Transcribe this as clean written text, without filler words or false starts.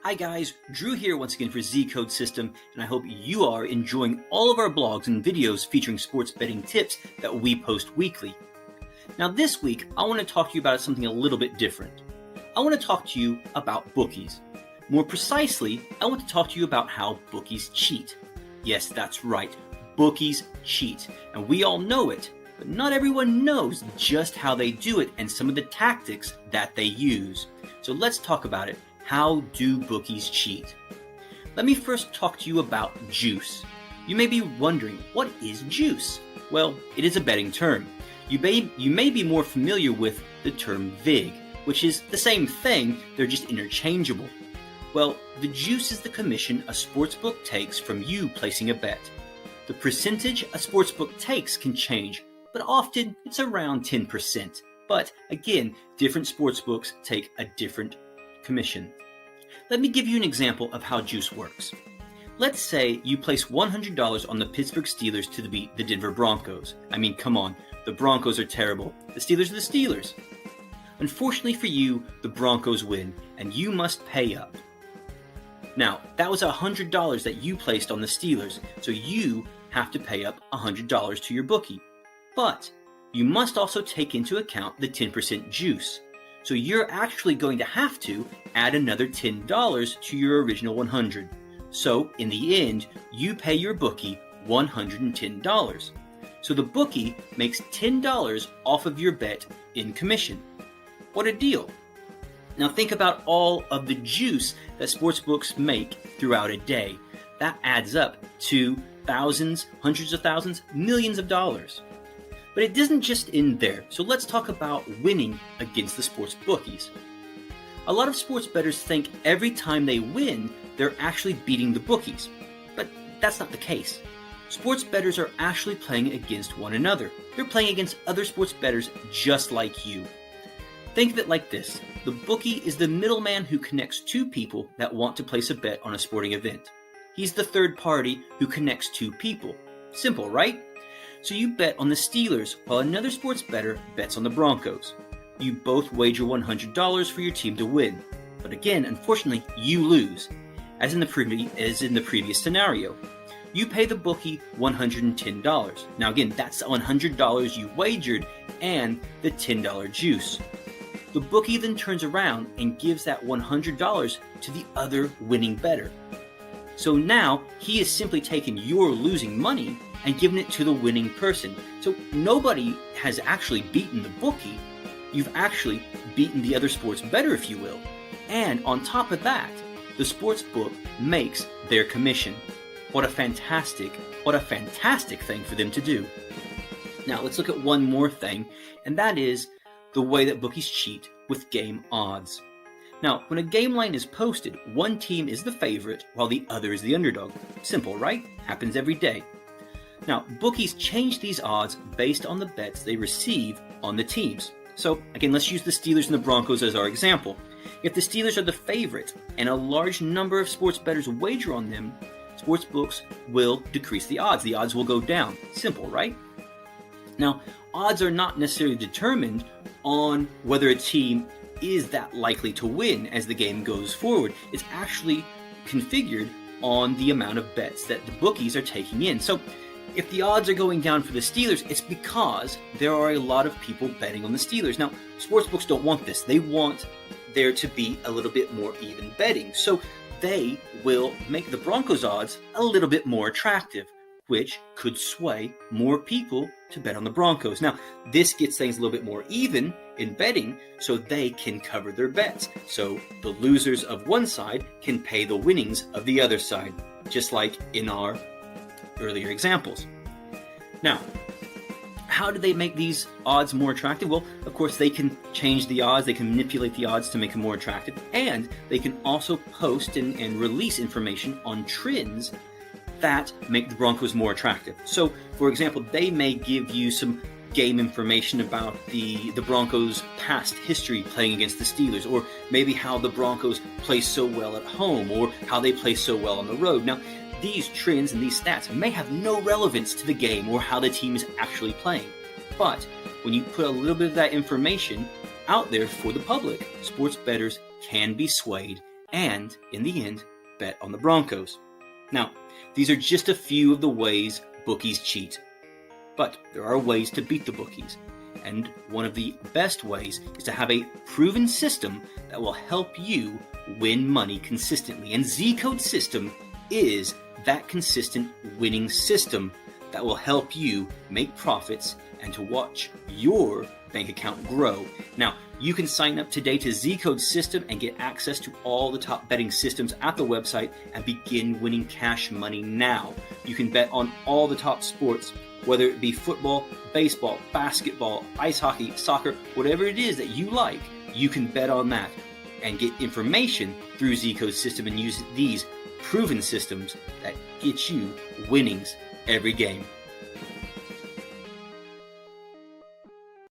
Hi guys, Drew here once again for ZCodeSystem, and I hope you are enjoying all of our blogs and videos featuring sports betting tips that we post weekly. Now this week, I want to talk to you about something a little bit different. I want to talk to you about bookies. More precisely, I want to talk to you about how bookies cheat. Yes, that's right, bookies cheat, and we all know it, but not everyone knows just how they do it and some of the tactics that they use. So let's talk about it. How do bookies cheat? Let me first talk to you about juice. You may be wondering, what is juice? Well, it is a betting term. You may be more familiar with the term vig, which is the same thing, they're just interchangeable. Well, the juice is the commission a sportsbook takes from you placing a bet. The percentage a sportsbook takes can change, but often it's around 10%. But again, different sportsbooks take a different commission. Let me give you an example of how juice works. Let's say you place $100 on the Pittsburgh Steelers to beat the Denver Broncos. I mean, come on, the Broncos are terrible. The Steelers are the Steelers. Unfortunately for you, the Broncos win, and you must pay up. Now, that was $100 that you placed on the Steelers, so you have to pay up $100 to your bookie. But you must also take into account the 10% juice. So you're actually going to have to add another $10 to your original $100. So in the end, you pay your bookie $110. So the bookie makes $10 off of your bet in commission. What a deal. Now think about all of the juice that sportsbooks make throughout a day. That adds up to thousands, hundreds of thousands, millions of dollars. But it doesn't just end there, so let's talk about winning against the sports bookies. A lot of sports bettors think every time they win, they're actually beating the bookies. But that's not the case. Sports bettors are actually playing against one another. They're playing against other sports bettors just like you. Think of it like this. The bookie is the middleman who connects two people that want to place a bet on a sporting event. He's the third party who connects two people. Simple, right? So you bet on the Steelers while another sports bettor bets on the Broncos. You both wager $100 for your team to win. But again, unfortunately, you lose, as in the previous scenario. You pay the bookie $110. Now again, that's $100 you wagered and the $10 juice. The bookie then turns around and gives that $100 to the other winning bettor. So now he is simply taking your losing money and giving it to the winning person. So nobody has actually beaten the bookie. You've actually beaten the other sports bettor, if you will. And on top of that, the sports book makes their commission. What a fantastic thing for them to do. Now let's look at one more thing, and that is the way that bookies cheat with game odds. Now, when a game line is posted, one team is the favorite while the other is the underdog. Simple, right? Happens every day. Now, bookies change these odds based on the bets they receive on the teams. So, again, let's use the Steelers and the Broncos as our example. If the Steelers are the favorite and a large number of sports bettors wager on them, sportsbooks will decrease the odds. The odds will go down. Simple, right? Now, odds are not necessarily determined on whether a team is that likely to win as the game goes forward. It's actually configured on the amount of bets that the bookies are taking in. So if the odds are going down for the Steelers, it's because there are a lot of people betting on the Steelers. Now, sportsbooks don't want this. They want there to be a little bit more even betting. So they will make the Broncos odds a little bit more attractive, which could sway more people to bet on the Broncos. Now, this gets things a little bit more even in betting, so they can cover their bets. So the losers of one side can pay the winnings of the other side, just like in our earlier examples. Now, how do they make these odds more attractive? Well, of course, they can change the odds, they can manipulate the odds to make them more attractive, and they can also post and release information on trends that make the Broncos more attractive. So, for example, they may give you some game information about the Broncos' past history playing against the Steelers, or maybe how the Broncos play so well at home, or how they play so well on the road. Now, these trends and these stats may have no relevance to the game or how the team is actually playing. But when you put a little bit of that information out there for the public, sports bettors can be swayed and, in the end, bet on the Broncos. Now, these are just a few of the ways bookies cheat. But there are ways to beat the bookies. And one of the best ways is to have a proven system that will help you win money consistently. And ZCodeSystem is that consistent winning system that will help you make profits and to watch your bank account grow. Now, you can sign up today to ZCodeSystem and get access to all the top betting systems at the website and begin winning cash money now. You can bet on all the top sports, whether it be football, baseball, basketball, ice hockey, soccer, whatever it is that you like, you can bet on that and get information through ZCodeSystem and use these proven systems that get you winnings every game.